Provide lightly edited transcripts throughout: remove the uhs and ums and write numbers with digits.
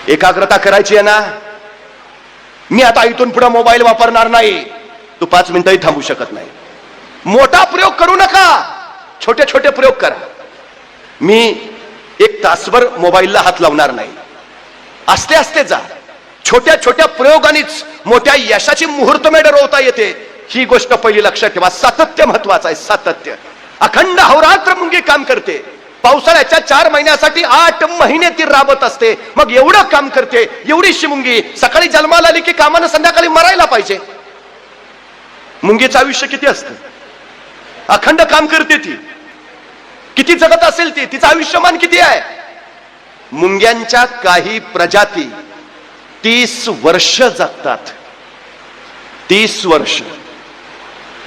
एकाग्रता करायची आहे ना. मी आता इथून पुढे मोबाईल वापरणार नाही. तू 5 मिनिटंही थांबू शकत नाही. मोठा प्रयोग करू नका, छोटे छोटे प्रयोग करा. मी 1 तासभर मोबाईलला हात लावणार नाही. असते असते जा. छोट्या छोट्या प्रयोगानेच मोठ्या यशाची मुहूर्तमेढ रोवता येते. ही गोष्ट पहिली लक्षात ठेवा. सातत्य महत्वाचं आहे. सातत्य. अखंड अहोरात्र मुंगी काम करते. पावसाळ्याच्या 4 महिन्यासाठी 8 महिने ती राबत असते. मग एवढं काम करते. एवढीशी मुंगी सकाळी जन्माला आली की कामानं संध्याकाळी मरायला पाहिजे. मुंगीचं आयुष्य किती असतं? अखंड काम करते ती. किती जगत असेल ती, तिचं आयुष्यमान किती आहे? मुंग्यांच्या काही प्रजाती 30 वर्ष जगतात. 30 वर्ष.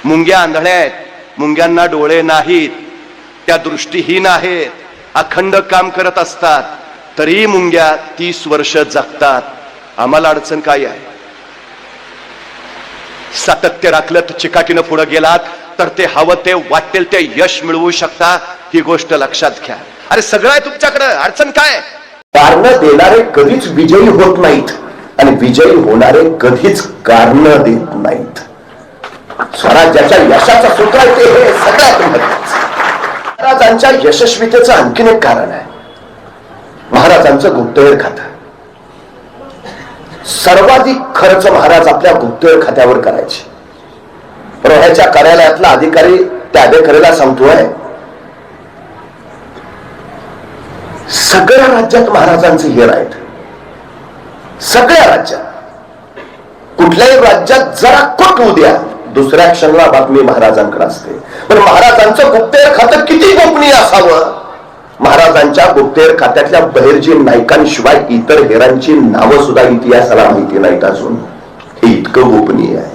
मुंग्या आंधळ्या आहेत. मुंग्यांना डोळे नाहीत, त्या दृष्टीहीन आहेत. अखंड काम करत असतात तरी मुंग्या 30 वर्ष जगतात. आम्हाला अडचण काय आहे? सातत्य राखलं तर चिकाटीनं पुढे गेलात तर ते हवं ते वाटेल ते यश मिळवू शकता. ही गोष्ट लक्षात घ्या. अरे सगळं आहे तुमच्याकडे, अडचण काय? कारण देणारे कधीच विजयी होत नाहीत आणि विजयी होणारे कधीच कारण देत नाहीत. स्वराज्याच्या यशाचं सूत्र आहे ते हे सगळ्यात महत्त्वाचं. महाराजांच्या यशस्वीतेचं आणखीन एक कारण आहे. महाराजांचं गुप्तहेर खातं. सर्वाधिक खर्च महाराज आपल्या गुप्तहेर खात्यावर करायचे. रोह्याच्या कार्यालयातला अधिकारी त्या अधिकाऱ्याला सांगतोय, सगळ्या राज्यात महाराजांचे हेर आहेत. सगळ्या राज्यात. कुठल्याही राज्यात जरा कुठ होऊ द्या, दुसऱ्या क्षणाला बातमी महाराजांकडे असते. पण महाराजांचं गुप्तहेर खातं किती गोपनीय असावं. महाराजांच्या गुप्तहेर खात्यातल्या बहिर्जी नायकांशिवाय इतर हेरांची नावं सुद्धा इतिहासाला माहिती नाहीत अजून. हे इतकं गोपनीय आहे.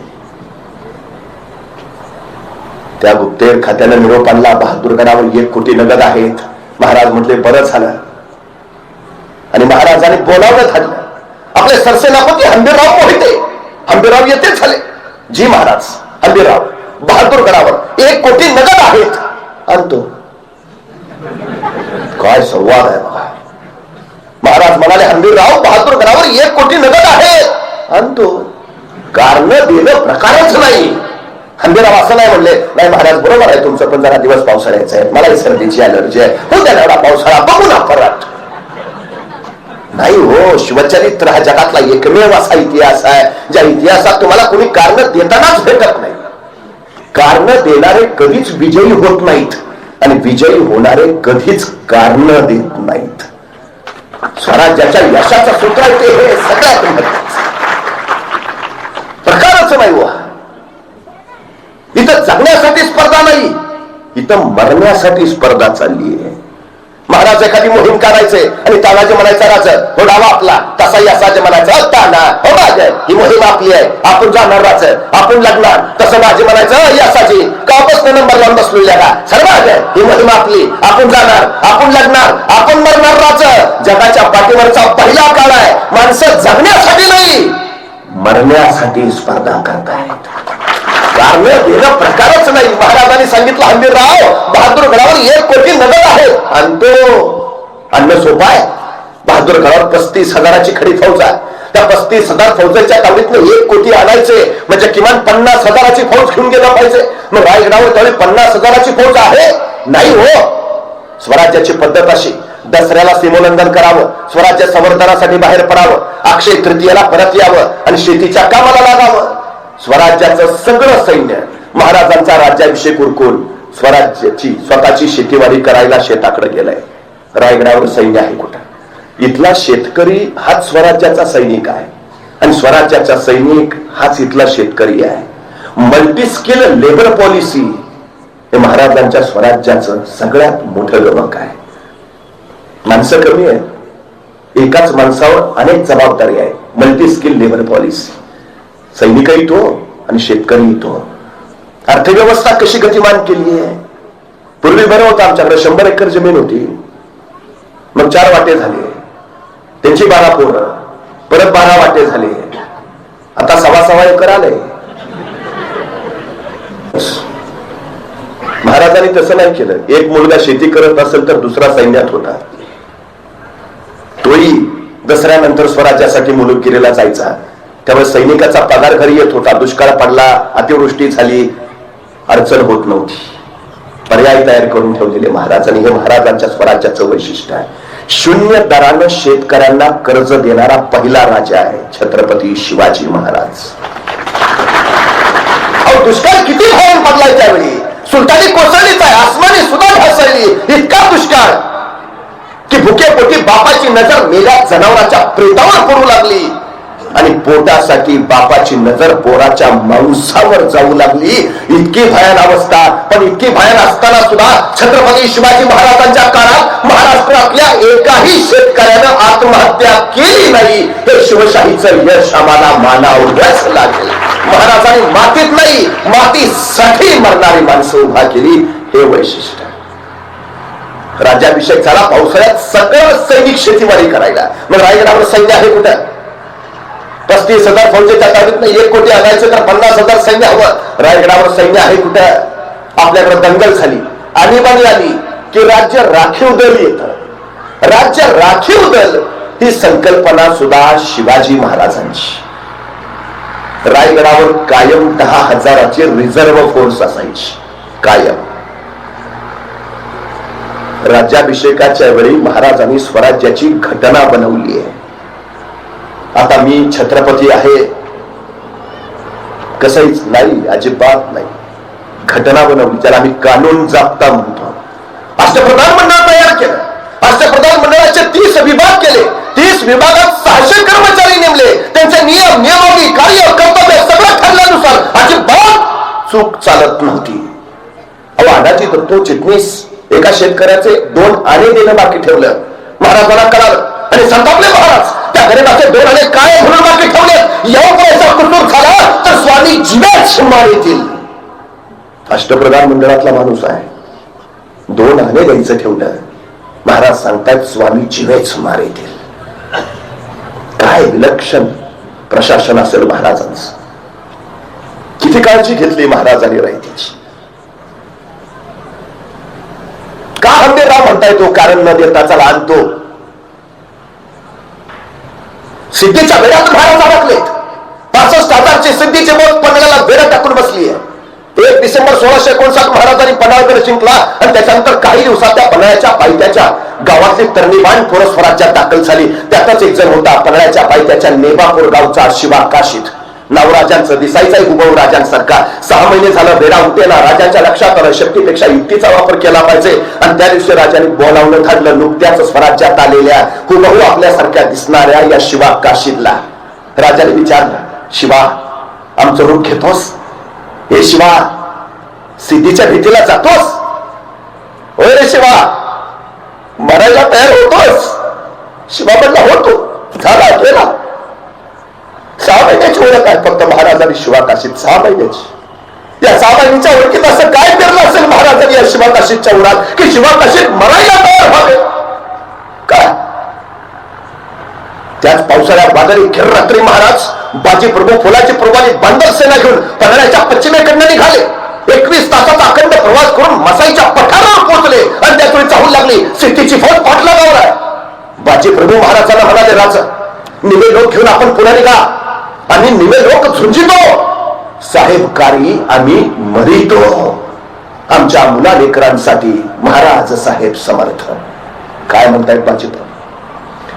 त्या गुप्तहेर खात्यानं निरोप आणला, बहादूरगडावर 1 कोटी नगद आहेत. महाराज म्हटले बरं झालं. आणि महाराजांनी बोलावलं झालं. आपले सरसेनापती हंबीरराव मोहिते, हंबीरराव येते झाले. जी महाराज, हंबीरराव बहादूरगडावर 1 कोटी नगद आहेत. आणतो. काय संवाद आहे बघा. महाराज म्हणाले, हंबीरराव बहादूरगडावर 1 कोटी नगद आहेत. आणतो. कारण देणं प्रकारच नाही. हंबीरराव असं नाही म्हणले, नाही महाराज बरोबर आहे तुमचं, पण जरा दिवस पावसाळ्याचा आहे, मला सर्दीची अलर्जी आहे, हो त्याला एवढा पावसाळा बघू ना परत. नाही हो, शिवचरित्र हा जगातला एकमेव असा इतिहास आहे ज्या इतिहासात तुम्हाला कोणी कारण देतानाच भेटत नाही. कारण देणारे कधीच विजयी होत नाहीत आणि विजयी होणारे कधीच कारण देत नाहीत. स्वराज्याच्या यशाचं सूत्र आहे ते हे सगळ्यात महत्त्वाचं. प्रकारच नाही हो. इथं जगण्यासाठी स्पर्धा नाही, इथं मरण्यासाठी स्पर्धा चालली आहे. महाराज एखादी मोहीम काढायचे आणि तानाजी म्हणायचा, राज हो डावा आपला, तसाही असाजे म्हणायचं, ताना हो राज ही मोहीम आपली आहे, आपण जाणार राज, आपण लढणार. तसं माझी म्हणायचं यासाची कापस नंबर लावून बसलेल्या का सर्व ही मोहीम आपली, आपण जाणार, आपण लढणार, आपण मरणार. राज जगाच्या पाठीवरचा पहिला काळ आहे. माणसं जगण्यासाठी नाही, मरण्यासाठी स्पर्धा करतायत. कारण देणं प्रकारच नाही. महाराजांनी सांगितलं, हंबीरराव बहादूरगडावर 1 कोटी नगद आहे. आणतो. आणणं सोपं आहे. बहादूरगडावर 35,000ची खडी फौज आहे. त्या 35,000 फौजेच्या तावडीतनं 1 कोटी आणायचे म्हणजे किमान 50,000ची फौज घेऊन गेला पाहिजे. मग रायगडावर त्यावेळी 50,000ची फौज आहे? नाही हो. स्वराज्याची पद्धत अशी, दसऱ्याला सीमोल्लंघन करावं, स्वराज्य संवर्धनासाठी बाहेर पडावं, अक्षय तृतीयेला परत यावं आणि शेतीच्या कामाला लागावं. स्वराज्याचं सगळं सैन्य महाराजांचा राज्याभिषेक उरकून स्वराज्याची स्वतःची शेतीवाडी करायला शेताकडे गेलाय. रायगडावर सैन्य आहे कुठं? इथला शेतकरी हाच स्वराज्याचा सैनिक आहे आणि स्वराज्याचा सैनिक हाच इथला शेतकरी आहे. मल्टी स्किल लेबर पॉलिसी हे महाराजांच्या स्वराज्याचं सगळ्यात मोठं गमक आहे. माणसं कमी आहेत, एकाच माणसावर अनेक जबाबदारी आहे. Multi skill labour policy. सैनिकही तो आणि शेतकरी तो. अर्थव्यवस्था कशी गतिमान केली आहे. पूर्वी बरं होतं, आमच्याकडे 100 एकर जमीन होती, मग 4 वाटे झाले, त्यांची 12 पोरं, परत 12 वाटे झाले, आता 6.25 एकर आले. महाराजांनी तसं नाही केलं. एक मुलगा शेती करत असेल तर दुसरा सैन्यात होता, तोही दसऱ्यानंतर स्वराज्यासाठी मुलुकगिरीला जायचा. त्यामुळे सैनिकाचा पगार घरी येत होता. दुष्काळ पडला, अतिवृष्टी झाली, अडचण होत नव्हती. पर्याय तयार करून ठेवलेले महाराजांनी. हे महाराजांच्या स्वराज्याचं वैशिष्ट्य आहे. शून्य दरानं शेतकऱ्यांना कर्ज देणारा पहिला राजा आहे छत्रपती शिवाजी महाराज. अहो, दुष्काळ किती भयान पडलाय त्यावेळी. सुलतानी कोसळलीच आहे, आसमानी सुद्धा ढासळली. इतका दुष्काळ की भुकेपोटी बापाची नजर मेल्या जनावराच्या प्रेतावर पडू लागली आणि पोटासाठी बापाची नजर पोराच्या मांसावर जाऊ लागली. इतकी भयान अवस्था. पण इतकी भयान असताना सुद्धा छत्रपती शिवाजी महाराजांच्या काळात महाराष्ट्रातल्या एकाही शेतकऱ्यानं आत्महत्या केली नाही. हे शिवशाहीचं यश आम्हाला मानावंच लागेल. महाराजांनी मातीत नाही, मातीसाठी मरणारी माणसं उभा केली. हे वैशिष्ट्य. राज्याभिषेक झाला पावसाळ्यात. सगळं सैनिक शेतीवाडी करायला. मग रायगडावर सैन्य आहे कुठं? 35,000 फौजेच्या ताब्यात 1 कोटी आणायचं तर 50,000 सैन्य हवं. रायगडावर सैन्य आहे कुठं? आपल्याकडे दंगल झाली, आणीबाणी आली की राज्य राखीव दल येतं. राज्य राखीव दल ही संकल्पना सुद्धा शिवाजी महाराजांची. रायगडावर कायम 10,000ची रिझर्व्ह फोर्स असायची कायम. राज्याभिषेकाच्या वेळी महाराजांनी स्वराज्याची घटना बनवली आहे. आता मी छत्रपती आहे कसंच नाही, अजिबात नाही. घटना बनवली, ज्याला आम्ही कानून जाप्ता म्हणतो. अष्टप्रधान मंडळ तयार केलं. अष्टप्रधान मंडळाचे 30 विभाग केले. 30 विभागात 600 कर्मचारी नेमले. त्यांचे नियम, नियमावली, कार्य, कर्तव्य सगळं ठरल्यानुसार अजिबात चूक चालत नव्हती. अहो, अनाजी दत्तो चिटणीस एका शेतकऱ्याचे 2 आणे देणं बाकी ठेवलं. महाराजांना कळालं आणि संतापले महाराज. त्या गरीबाचे 2 आणे काय म्हणून बाकी ठेवले? याचा कुसूर झाला तर स्वामी जीवेच मारेतील. अष्टप्रधान मंडळातला माणूस आहे. 2 आणे द्यायचं ठेवलं. महाराज सांगतात स्वामी जीवेच मारेतील. काय विलक्षण प्रशासन असेल महाराजांचं. किती काळजी घेतली महाराजांनी रयतेची. का हंबीरराव म्हणताय तो कारण न देता चला आणतो. सिद्धीच्या बेड्यात महाराज अडकलेत. 65,000ची सिद्धीचे बोट पन्हाळ्याला बेड्या टाकून बसली आहे. 1 डिसेंबर 1659 महाराजांनी पन्हाळगड जिंकला आणि त्याच्यानंतर काही दिवसात त्या पन्हाळ्याच्या पायथ्याच्या गावातली तरणीबाण थोडं स्वराज्यात दाखल झाली. त्यातच एक जण होता पन्हाळ्याच्या पायथ्याच्या नेबापूर गावचा शिवा काशीद. नावराजांचं दिसायचाही हुबहू राजांसारखा. 6 महिने झालं बेडा उठेना. राजाच्या लक्षात आलं शक्तीपेक्षा युक्तीचा वापर केला पाहिजे आणि त्या दिवशी राजाने बोलावलं धाडलं नुकत्याच स्वराज्यात आलेल्या हुबहू आपल्यासारख्या दिसणाऱ्या या शिवा काशीदला. राजाने विचारलं, शिवा आमचं रूप घेतोस? हे शिवा सिद्धीच्या भीतीला जातोस? होय रे शिवा, मरायला तयार होतोस? शिवा म्हणला होतो. झाला केला. 6 महिन्याची ओळख आहे फक्त महाराजांनी शिवा काशीद. 6 महिन्याची. या 6 महिन्याच्या ओळखीत असं काय पेरलं असेल महाराजांनी या शिवा काशीदच्या उरात की शिवा काशीद मरायला तयार व्हावे? काय त्याच पावसाळ्यात बाजारी रात्री महाराज बाजी प्रभू फुलाची प्रभावी बांधव सेना घेऊन पन्हाळ्याच्या पश्चिमेकडनं निघाले. 21 तासाचा अखंड प्रवास करून मसाईच्या पठारावर पोहोचले आणि त्यावेळी चाहून लागली सिद्धीची फौज पाटलागावर आहे. बाजी प्रभू महाराजांना म्हणाले, राजा निवे लोक घेऊन आपण पुढे निघा. आम्ही निवे लोक झुंजितो, साहेबकारी आम्ही मरितो. आमच्या मुलालेकरांसाठी महाराज साहेब समर्थ. काय म्हणतायत बाजी प्रभू?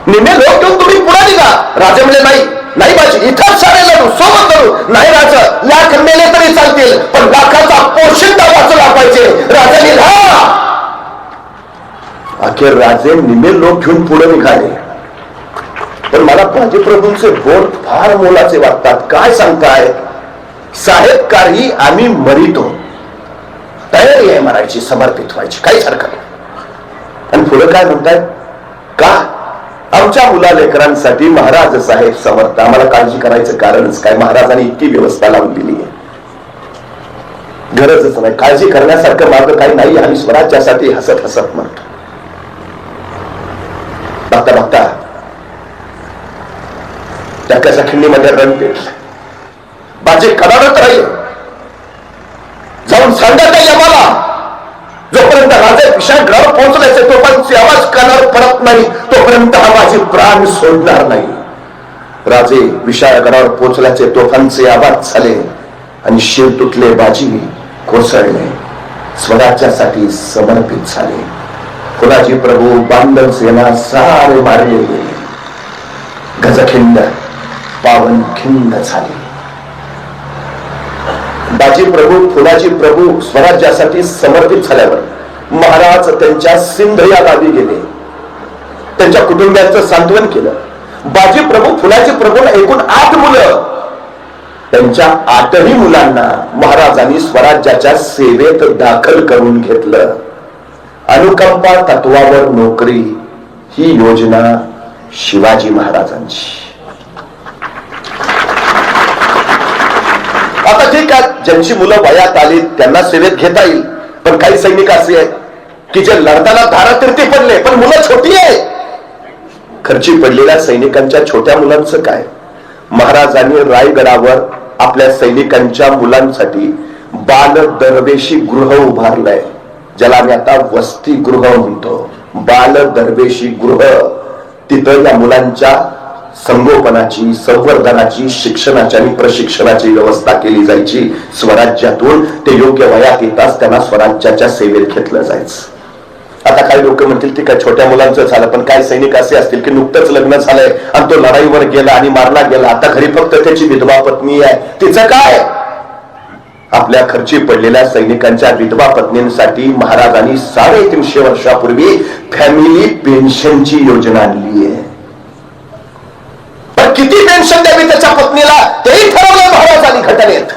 निमे लोक घेऊन तुम्ही पुढे निघा. राजे म्हणजे नाही नाही बाजी इथंच सारे लढू सोबत लढू. नाही राजा लाख मेले तरी चालतील पण लाखाचा पोशिंदा वाचला पाहिजे. राजाने अखेर राजे निमे लोक घेऊन पुढे निघाले. पण मला बाजी प्रभूंचे बोल फार मोलाचे वाटतात. काय सांगताय? साहेबकारी आम्ही मरितो. तयारी आहे मरायची, समर्पित व्हायची, काहीच हरकत नाही. आणि पुढे काय म्हणतायत? का आमच्या मुलालेकरांसाठी महाराज साहेब समर्थ. आम्हाला काळजी करायचं कारणच काय? महाराजांनी इतकी व्यवस्था लावून दिली आहे, गरजच नाही. काळजी करण्यासारखं मार्ग काही नाही. आम्ही स्वराज्यासाठी हसत हसत म्हणतो. बघता बघता त्याच्या खिंडीमध्ये रण पेटलं. बाजी कडाडत राहील. जाऊन सांगा त्या यमाला जोपर्यंत जोपर्यंत राजे विशाळगडावर पोहोचल्याचे तोपर्यंत आवाज कानावर परत नाही, तोपर्यंत हा माझे प्राण सोडणार नाही. राजे विशाळगडावर पोहोचल्याचे तोफांचे आवाज झाले आणि शिर तुटले, बाजी कोसळले, स्वराज्यासाठी समर्पित झाले. फुलाजी प्रभू, बांधव सेना सारे मारले गेले. गजखिंड पावनखिंड झाले. बाजी प्रभू, फुलाजी प्रभू स्वराज्यासाठी समर्पित झाल्यावर महाराज त्यांच्या सिंध या गावी गेले. त्यांच्या कुटुंबियांचं सांत्वन केलं. बाजी प्रभू, फुलाजी प्रभूंना एकूण 8 मुलं. त्यांच्या 8ही मुलांना महाराजांनी स्वराज्याच्या सेवेत दाखल करून घेतलं. अनुकंपा तत्वावर नोकरी ही योजना शिवाजी महाराजांची. आता ठीक आहे, ज्यांची मुलं वयात आली त्यांना सेवेत घेता येईल, पण काही सैनिक असे आहेत की जे लढताना धारातीर्थी पडले पण मुलं छोटी आहेत. खर्ची पडलेल्या सैनिकांच्या छोट्या मुलांचं काय? महाराजांनी रायगडावर आपल्या सैनिकांच्या मुलांसाठी बाल दरवेशी गृह उभारलंय, ज्याला आम्ही आता वसतिगृह म्हणतो. बाल दरवेशी गृह. तिथं या मुलांच्या संगोपनाची, संवर्धनाची, शिक्षणाची आणि प्रशिक्षणाची व्यवस्था केली जायची. स्वराज्यातून ते योग्य वयात येताच त्यांना स्वराज्याच्या सेवेत घेतलं जायचं. आता काही लोक म्हणतील ते काय छोट्या मुलांचं झालं, पण काही सैनिक असे असतील की नुकतंच लग्न झालंय आणि तो लढाईवर गेला आणि मारला गेला, आता घरी फक्त त्याची विधवा पत्नी आहे, तिचं काय? आपल्या खर्ची पडलेल्या सैनिकांच्या विधवा पत्नींसाठी महाराजांनी 350 वर्षापूर्वी फॅमिली पेन्शनची योजना आणली आहे. पण किती पेन्शन द्यावी त्याच्या पत्नीला तेही ठरवलं महाराजांनी घटनेत.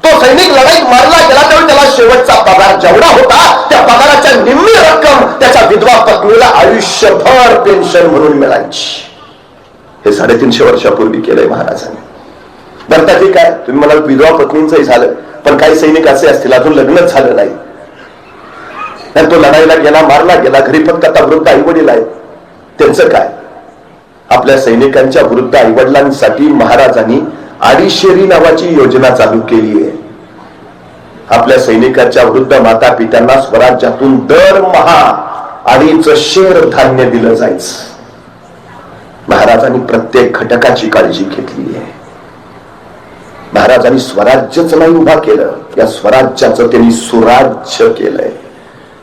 तो सैनिक लढाईत मारला गेला तेव्हा त्याला शेवटचा पगार जेवढा होता त्या पगाराच्या निम्मी रक्कम त्याच्या विधवा पत्नीला आयुष्यभर पेन्शन म्हणून मिळायची. हे 350 वर्षापूर्वी केलंय महाराजांनी. बरं ठीक आहे, तुम्ही मला विधवा पत्नींचंही झालं, पण काही सैनिक असे असतील अजून लग्नच झालं नाही, तो लढाईला गेला, मारला गेला, घरी फक्त आता वृद्ध आईवडील आहेत, त्यांचं काय? आपल्या सैनिकांच्या वृद्ध आईवडिलांसाठी महाराजांनी आडीशेरी नावाची योजना चालू केली आहे. आपल्या सैनिकांच्या वृद्ध माता पित्यांना स्वराज्यातून दरमहा 2.5 शेर धान्य दिलं जायचं. महाराजांनी प्रत्येक घटकाची काळजी घेतली आहे. महाराजांनी स्वराज्यच नाही उभा केलं, या स्वराज्याचं त्यांनी सुराज्य केलंय.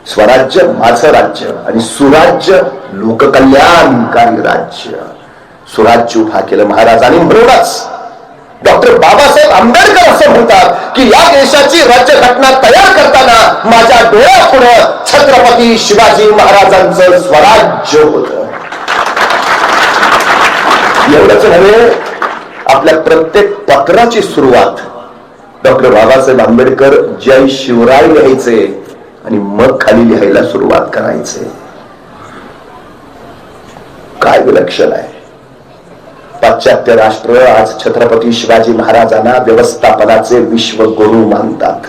स्वराज्य माझं राज्य आणि सुराज्य लोककल्याणकारी राज्य. सुराज्य उभा केलं महाराजांनी. म्हणूनच डॉक्टर बाबासाहेब आंबेडकर असं म्हणतात की या देशाची राज्यघटना तयार करताना माझ्या डोळ्यापुढं छत्रपती शिवाजी महाराजांचं स्वराज्य होतं. एवढंच नव्हे, आपल्या प्रत्येक पत्राची सुरुवात डॉक्टर बाबासाहेब आंबेडकर जय शिवराय लिहायचे आणि मग खाली लिहायला सुरुवात करायचे. काय विलक्षण आहे. पाश्चात्य राष्ट्र आज छत्रपती शिवाजी महाराजांना व्यवस्थापनाचे विश्वगुरू मानतात.